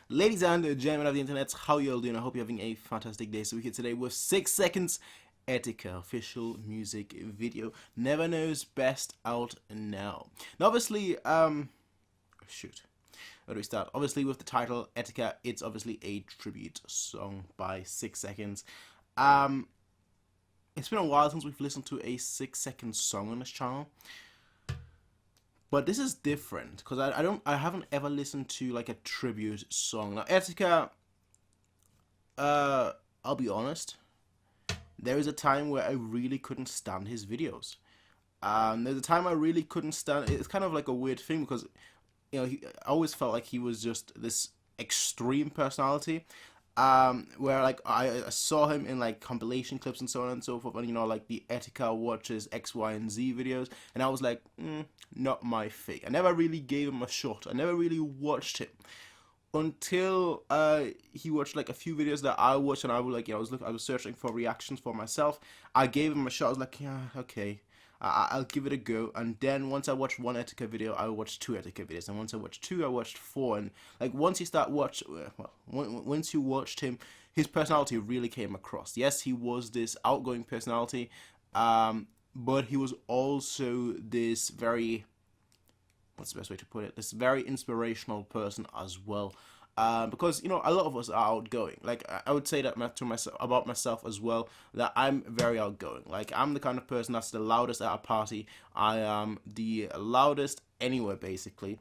Ladies and gentlemen of the internet, how you all doing? I hope you're having a fantastic day. So we're here today with 6 Seconds Etika, official music video. Never knows best out now. Now obviously, shoot. Where do we start? Obviously with the title Etika, it's obviously a tribute song by 6 Seconds. Um, it's been a while since we've listened to a 6 second song on this channel. But this is different because I haven't ever listened to like a tribute song. Now Etika, uh, I'll be honest. There was a time where I really couldn't stand his videos. There's a time I really couldn't stand. It's kind of like a weird thing because I always felt like he was just this extreme personality. Where like I saw him in like compilation clips and so on and so forth, and like the Etika watches X, Y, and Z videos, and I was like, not my thing. I never really gave him a shot. I never really watched him until he watched like a few videos that I watched, and I was like, I was searching for reactions for myself. I gave him a shot. I was like, yeah, okay. I'll give it a go. And then once I watched one Etika video, I watched two Etika videos, and once I watched two, I watched four. And like once you start watch, well, once you watched him, his personality really came across. Yes, he was this outgoing personality, but he was also this very, what's the best way to put it? This very inspirational person as well. Because a lot of us are outgoing. Like I would say that to myself about myself as well, that I'm very outgoing. Like I'm the kind of person that's the loudest at a party. I am the loudest anywhere basically.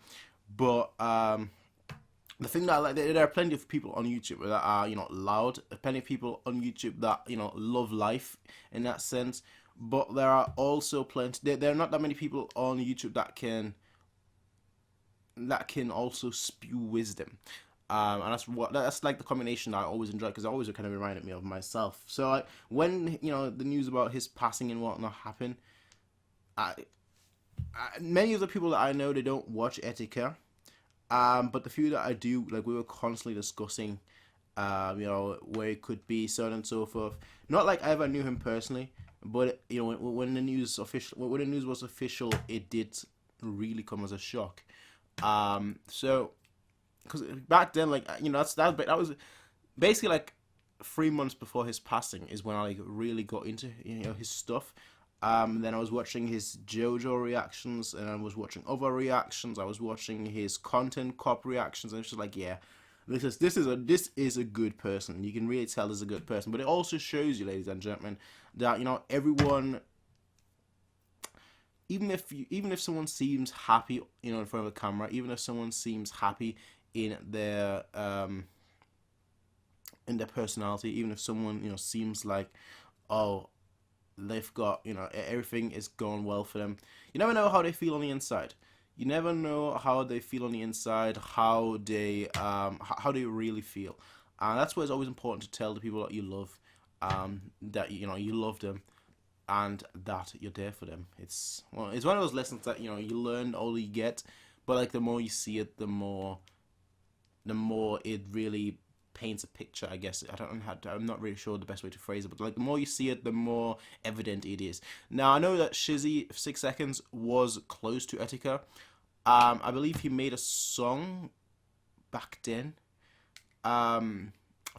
But the thing that I like, there are plenty of people on YouTube that are loud. Plenty of people on YouTube that love life in that sense. But there are also plenty. There are not that many people on YouTube that can also spew wisdom. And that's like the combination that I always enjoy because it always kind of reminded me of myself. So like when the news about his passing and whatnot happened, I, many of the people that I know, they don't watch Etika, but the few that I do, like we were constantly discussing, where it could be, so on and so forth. Not like I ever knew him personally, but when the news was official, it did really come as a shock. So because back then, like that was basically like 3 months before his passing is when I like really got into his stuff. Then I was watching his JoJo reactions, and I was watching other reactions. I was watching his content cop reactions, and it's just like, yeah, this is a good person. You can really tell this is a good person. But it also shows you, ladies and gentlemen, that everyone, even if someone seems happy, in front of the camera, even if someone seems happy in their personality, even if someone seems like, oh, they've got everything is going well for them, you never know how they feel on the inside. You never know how they feel on the inside, how they really feel, and that's why it's always important to tell the people that you love, that you love them, and that you're there for them. It's one of those lessons that you learn all you get, but like the more you see it, the more it really paints a picture. I guess I'm not really sure the best way to phrase it, but like the more you see it, the more evident it is. Now I know that Shizzy 6 seconds was close to Etika. I believe he made a song back then. I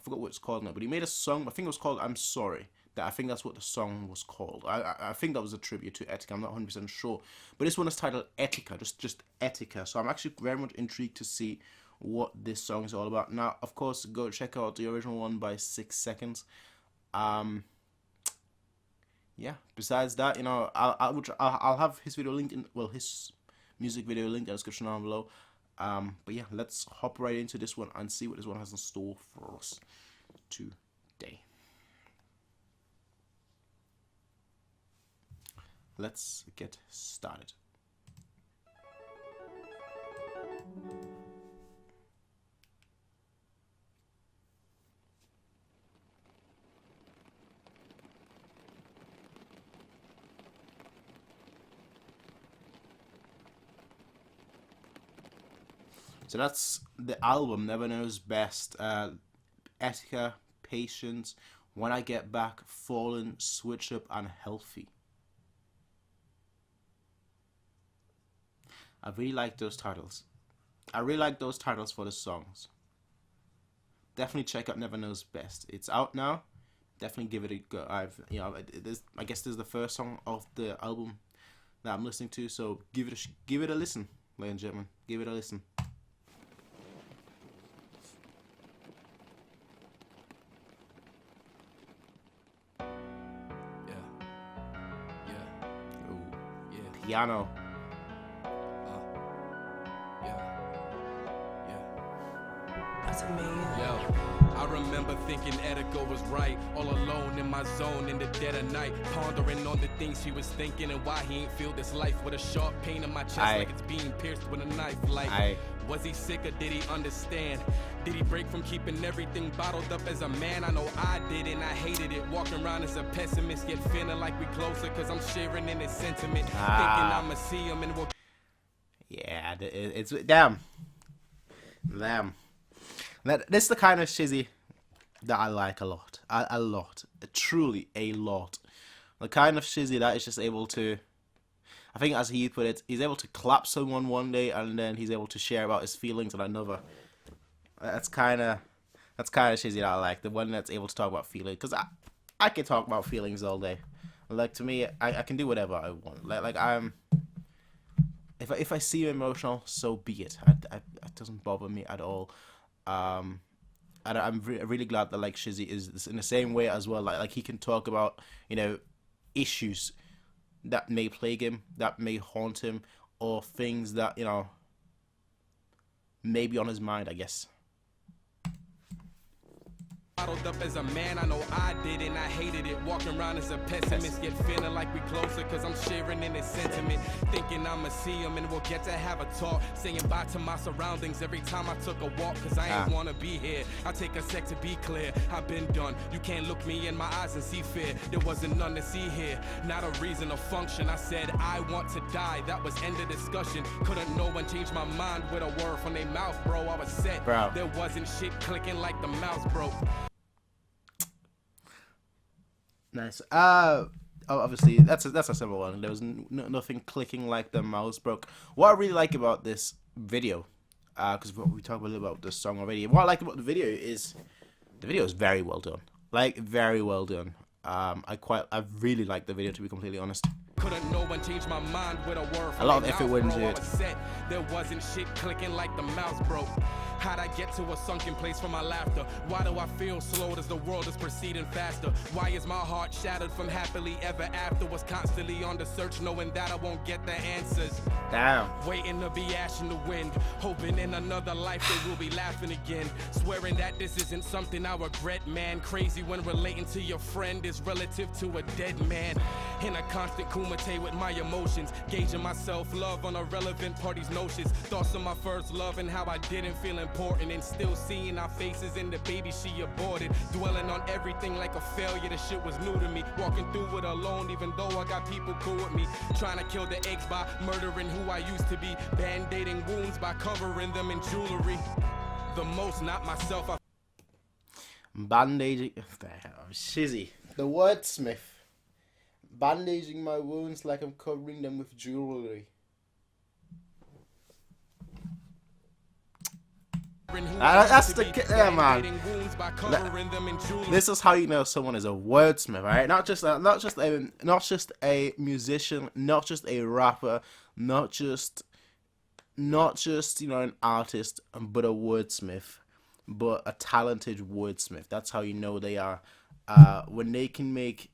forgot what it's called now, but he made a song. I think it was called "I'm Sorry." I think that's what the song was called. I think that was a tribute to Etika. I'm not 100% sure, but this one is titled Etika, just Etika. So I'm actually very much intrigued to see what this song is all about. Now, of course, go check out the original one by 6 seconds. Um, yeah. Besides that, I'll have his video linked in, well, his music video linked in the description down below. But yeah, let's hop right into this one and see what this one has in store for us today. Let's get started. So that's the album, Never Knows Best. Etika, Patience, When I Get Back, Fallen, Switch Up, and Healthy. I really like those titles. I really like those titles for the songs. definitely check out Never Knows Best. It's out now. Definitely give it a go. I guess this is the first song of the album that I'm listening to, so give it a listen, ladies and gentlemen. Give it a listen. Piano. Yo, I remember thinking Etika was right, all alone in my zone in the dead of night, pondering on the things she was thinking and why he ain't feel this life with a sharp pain in my chest like it's being pierced with a knife. Like, was he sick or did he understand? Did he break from keeping everything bottled up as a man? I know I did and I hated it, walking around as a pessimist, yet feeling like we closer cause I'm sharing in his sentiment, thinking I'ma see him and we'll... Yeah, it's damn. This is the kind of shizzy that I like a lot. A lot. Truly a lot. The kind of shizzy that is just able to, I think as he put it, he's able to clap someone one day and then he's able to share about his feelings on another. That's kind of shizzy that I like. The one that's able to talk about feelings. Because I can talk about feelings all day. Like, to me, I can do whatever I want. Like I'm... If I see you emotional, so be it. It doesn't bother me at all. And I'm really glad that like Shizzy is in the same way as well. Like he can talk about, you know, issues that may plague him, that may haunt him, or things that, you know, may be on his mind, I guess. Bottled up as a man, I know I did and I hated it, walking around as a pessimist, yet feeling like we closer cause I'm sharing in his sentiment, thinking I'ma see him and we'll get to have a talk, saying bye to my surroundings every time I took a walk cause I ain't wanna be here. I take a sec to be clear, I've been done, you can't look me in my eyes and see fear, there wasn't none to see here, not a reason to function. I said I want to die, that was end of discussion, couldn't no one change my mind with a word from their mouth, bro. I was set, bro. There wasn't shit clicking like the mouse broke. Nice. Obviously that's a simple one. There was nothing clicking like the mouse broke. What I really like about this video, because we talked a little about the song already. What I like about the video is very well done. Like very well done. I really like the video, to be completely honest. Couldn't no one change my mind with a word. A lot of effort went into it. There wasn't shit clicking like the mouse broke. How'd I get to a sunken place for my laughter? Why do I feel slowed as the world is proceeding faster? Why is my heart shattered from happily ever after? Was constantly on the search, knowing that I won't get the answers. Damn. Waiting to be ash in the wind, hoping in another life they will be laughing again. Swearing that this isn't something I regret, man. Crazy when relating to your friend is relative to a dead man. In a constant kumite with my emotions, gauging my self-love on irrelevant parties' notions. Thoughts of my first love and how I didn't feel important, and still seeing our faces in the baby she aborted. Dwelling on everything like a failure, the shit was new to me. Walking through it alone even though I got people cool with me. Trying to kill the eggs by murdering who I used to be. Band-aiding wounds by covering them in jewelry. The most not myself. Bandaging. Shizzy. The wordsmith. Bandaging my wounds like I'm covering them with jewelry. That's the man. This is how you know someone is a wordsmith, right? Not just a musician, not just a rapper, not just you know an artist, but a wordsmith, but a talented wordsmith. That's how you know they are. When they can make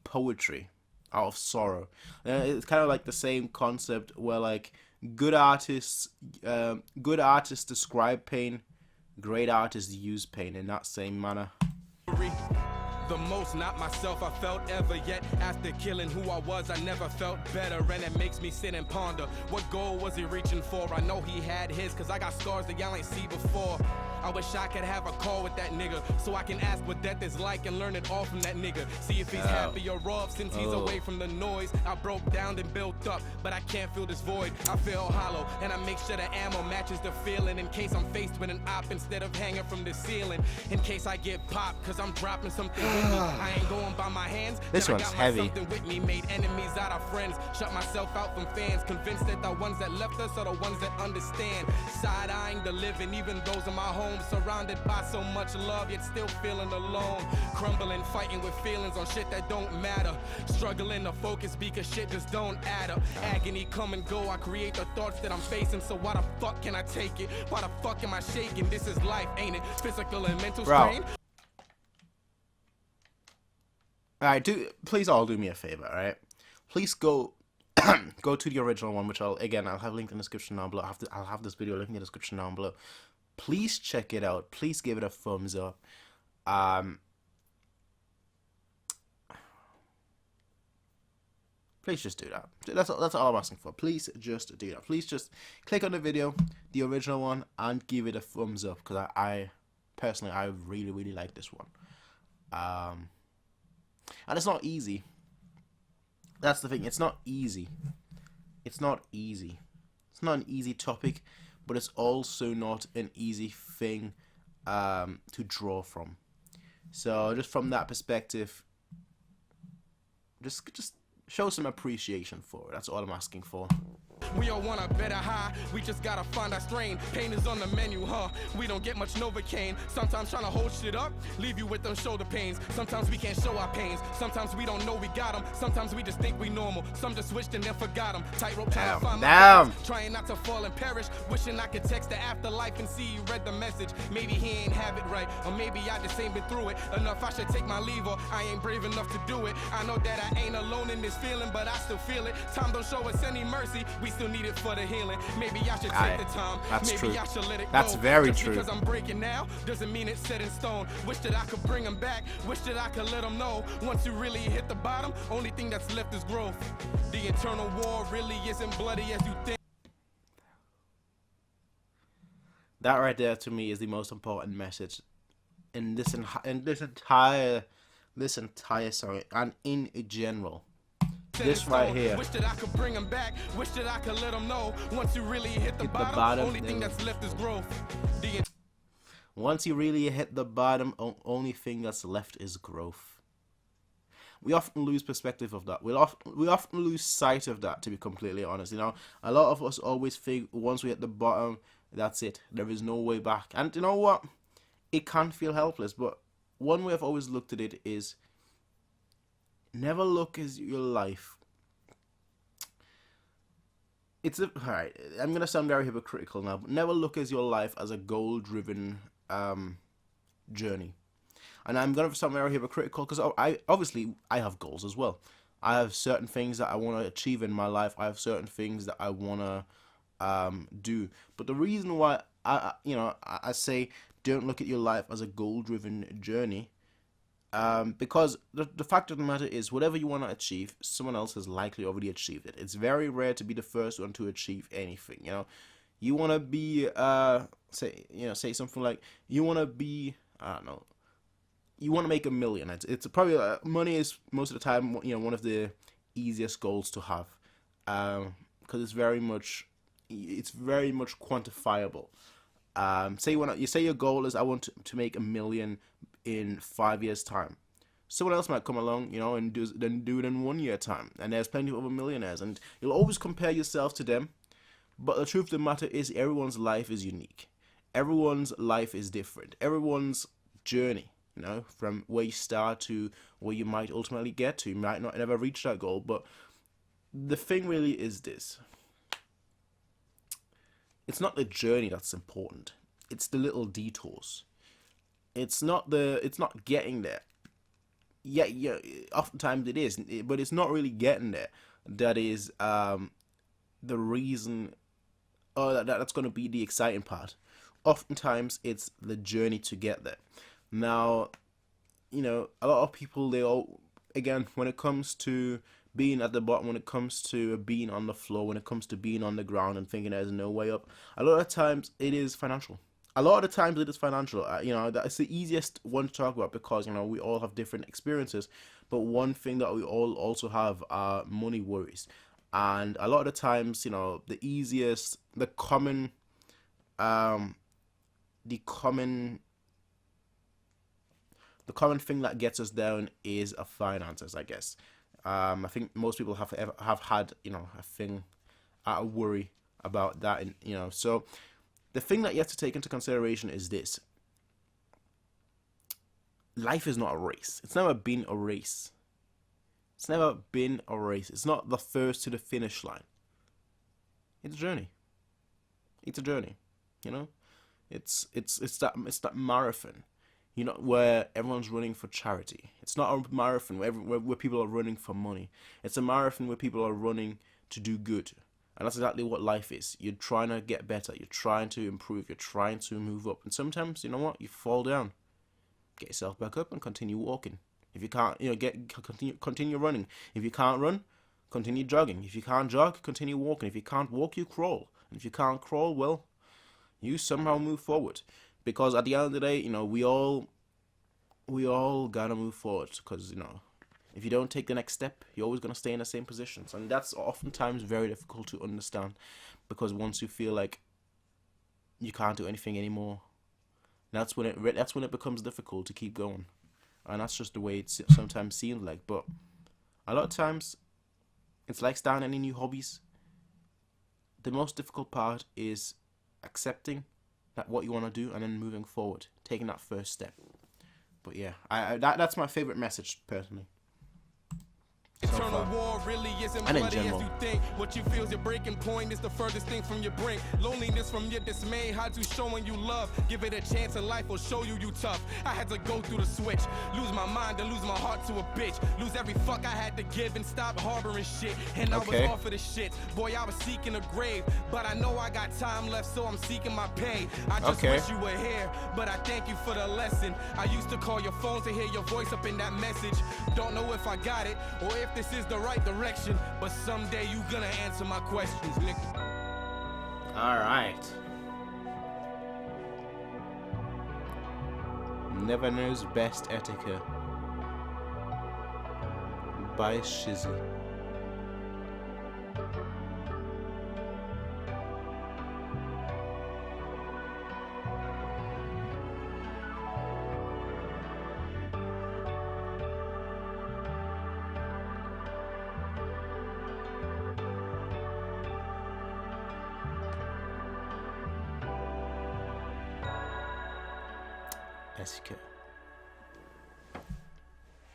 poetry out of sorrow. It's kind of like the same concept where like good artists describe pain, great artists use pain in that same manner. The most not myself I felt ever, yet after killing who I was I never felt better, and it makes me sit and ponder what goal was he reaching for. I know he had his cause I got scars that y'all ain't see before. I wish I could have a call with that nigga so I can ask what death is like and learn it all from that nigga. See if he's happy or off since he's away from the noise. I broke down and built up, but I can't feel this void. I feel hollow and I make sure the ammo matches the feeling in case I'm faced with an op instead of hanging from the ceiling. In case I get popped cause I'm dropping something me. I ain't going by my hands. This Then I one's got heavy. something with me, made enemies out of friends. Shut myself out from fans, convinced that the ones that left us are the ones that understand. Side-eyeing the living, even those in my home, surrounded by so much love, yet still feeling alone. Crumbling, fighting with feelings on shit that don't matter. Struggling to focus because shit just don't add up. Agony come and go, I create the thoughts that I'm facing. So why the fuck can I take it? Why the fuck am I shaking? This is life, ain't it? Physical and mental strain. Alright, please all do me a favor, alright? Please go go to the original one, which I'll have linked in the description down below. I'll have this video linked in the description down below. Please check it out. Please give it a thumbs up. Please just do that. That's all I'm asking for. Please just do that. Please just click on the video, the original one, and give it a thumbs up, because I personally, I really like this one. And it's not easy. That's the thing. It's not easy. It's not easy. It's not an easy topic, but it's also not an easy thing to draw from. So just from that perspective, just show some appreciation for it. That's all I'm asking for. We all want a better high, we just gotta find our strain. Pain is on the menu, huh? We don't get much Novocaine. Sometimes trying to hold shit up, leave you with them shoulder pains. Sometimes we can't show our pains. Sometimes we don't know we got them. Sometimes we just think we normal. Some just switched and then forgot them. Tightrope trying to find my balance, trying not to fall and perish. Wishing I could text the afterlife and see you read the message. Maybe he ain't have it right, or maybe I just ain't been through it enough. I should take my leave, or I ain't brave enough to do it. I know that I ain't alone in this feeling, but I still feel it. Time don't show us any mercy. We still need it for the healing. Maybe I should take the time. That's Maybe true. I should let it That's go. very Just true. Because I'm breaking now doesn't mean it's set in stone. Wish that I could bring them back. Wish that I could let them know. Once you really hit the bottom, only thing that's left is growth. The internal war really isn't bloody as you think. That right there to me is the most important message in this entire song, and in general. This right here. Wish that I could bring them back. Wish that I could let them know. Once you really hit the bottom, only thing that's left is growth. Once you really hit the bottom, only thing that's left is growth. We often lose perspective of that. We often lose sight of that, to be completely honest. You know, a lot of us always think once we hit the bottom, that's it. There is no way back. And you know what? It can feel helpless, but one way I've always looked at it is never look at your life. Alright, I'm gonna sound very hypocritical now, but never look at your life as a goal-driven journey. And I'm gonna sound very hypocritical because I have goals as well. I have certain things that I want to achieve in my life. I have certain things that I want to do. But the reason why I say don't look at your life as a goal-driven journey, because the fact of the matter is, whatever you want to achieve, someone else has likely already achieved it. It's very rare to be the first one to achieve anything. You know, you want to be say something like you want to be, I don't know, you want to make $1 million. It's probably money is most of the time one of the easiest goals to have, because it's very much quantifiable. Say your goal is I want to make $1 million in 5 years time. Someone else might come along, and do it in 1 year time. And there's plenty of other millionaires, and you'll always compare yourself to them. But the truth of the matter is, everyone's life is unique. Everyone's life is different. Everyone's journey, from where you start to where you might ultimately get to. You might not ever reach that goal, but the thing really is this. It's not the journey that's important. It's the little detours. It's not getting there. Yeah, oftentimes it is, but it's not really getting there. That is the reason, that's going to be the exciting part. Oftentimes it's the journey to get there. Now, a lot of people, when it comes to being at the bottom, when it comes to being on the floor, when it comes to being on the ground and thinking there's no way up, a lot of times it is financial. That's the easiest one to talk about because, we all have different experiences. But one thing that we all also have are money worries. And a lot of the times, the common the common thing that gets us down is our finances, I guess. I think most people have had, a thing, a worry about that, and so the thing that you have to take into consideration is this: life is not a race. It's never been a race. It's never been a race. It's not the first to the finish line. It's a journey. It's a journey. It's that marathon, where everyone's running for charity. It's not a marathon where people are running for money. It's a marathon where people are running to do good. And that's exactly what life is. You're trying to get better. You're trying to improve. You're trying to move up. And sometimes, you fall down. Get yourself back up and continue walking. If you can't, continue running. If you can't run, continue jogging. If you can't jog, continue walking. If you can't walk, you crawl. And if you can't crawl, well, you somehow move forward. Because at the end of the day, we all gotta move forward. Because, if you don't take the next step, you're always gonna stay in the same positions. And that's oftentimes very difficult to understand. Because once you feel like you can't do anything anymore, that's when it becomes difficult to keep going. And that's just the way it sometimes seems like. But a lot of times, it's like starting any new hobbies. The most difficult part is accepting that what you want to do and then moving forward, taking that first step. But yeah, that's my favorite message personally. Eternal war really isn't And in bloody as general. you think. What you feel's your breaking point is the furthest thing from your brink. Loneliness from your dismay hides you showing you love. Give it a chance and life will show you tough. I had to go through the switch. Lose my mind and lose my heart to a bitch. Lose every fuck I had to give and stop harboring shit. And I was Okay. off of the shit. Boy, I was seeking a grave. But I know I got time left, so I'm seeking my pay. I just Okay. wish you were here, but I thank you for the lesson. I used to call your phone to hear your voice up in that message. Don't know if I got it or if this is the right direction, but someday you gonna answer my questions, nigga. All right. Never Knows Best Etika by Shizzy. Etika.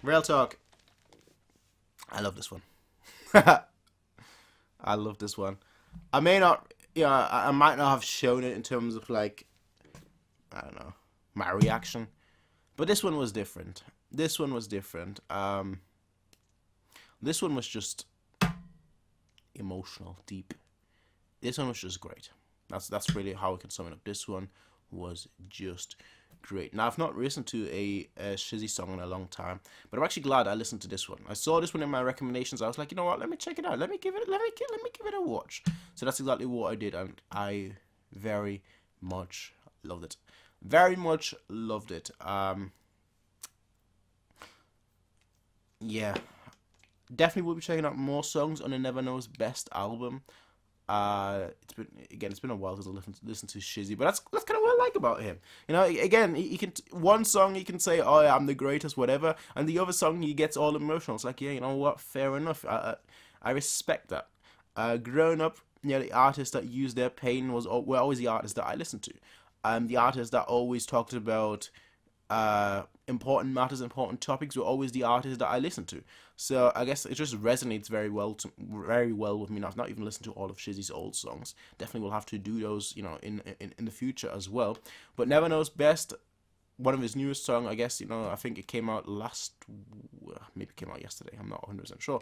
Real talk. I love this one. I love this one. I may not, I might not have shown it in terms of like, I don't know, my reaction, but this one was different. This one was different. This one was just emotional, deep. This one was just great. That's really how we can sum it up. This one was just great. Now, I've not listened to a Shizzy song in a long time, but I'm actually glad I listened to this one. I saw this one in my recommendations. I was like, you know what? Let me check it out. Let me give it a watch. So that's exactly what I did, and I very much loved it. Very much loved it. Yeah, definitely will be checking out more songs on the Never Knows Best album. It's been a while since I listened to Shizzy, but that's kind of what I like about him. Again, he can one song he can say, "Oh, yeah, I'm the greatest," whatever, and the other song he gets all emotional. It's like, yeah, you know what? Fair enough. I respect that. Growing up, the artists that used their pain were always the artists that I listened to. The artists that always talked about important matters, important topics were always the artists that I listened to. So I guess it just resonates very well with me. Now, I've not even listened to all of Shizzy's old songs. Definitely will have to do those, in the future as well. But Never Knows Best, one of his newest songs, I guess, I think it came out maybe it came out yesterday. I'm not 100% sure.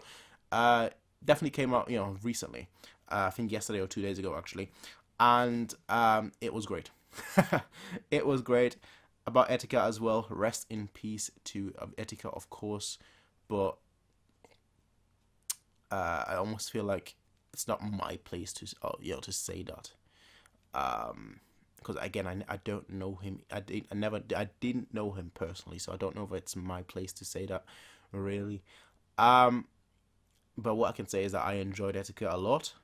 Definitely came out, recently. I think yesterday or 2 days ago, actually. And it was great. It was great. About Etika as well. Rest in peace to Etika, of course. But I almost feel like it's not my place to say that. Because again, I don't know him. I didn't know him personally, so I don't know if it's my place to say that, really. But what I can say is that I enjoyed Etika a lot.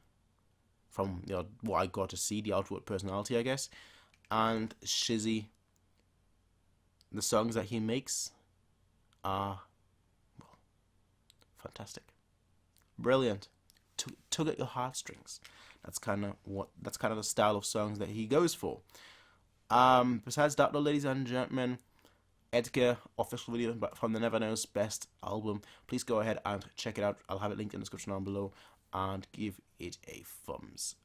From what I got to see, the outward personality, I guess, and Shizzy. The songs that he makes, are, well, fantastic, brilliant, tug at your heartstrings. That's kind of the style of songs that he goes for. Besides that, though, ladies and gentlemen, Etika official video from the Never Knows Best album. Please go ahead and check it out. I'll have it linked in the description down below, and give it a thumbs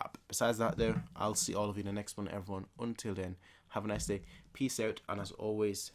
up. Besides that, though, I'll see all of you in the next one, everyone. Until then, have a nice day. Peace out, and as always,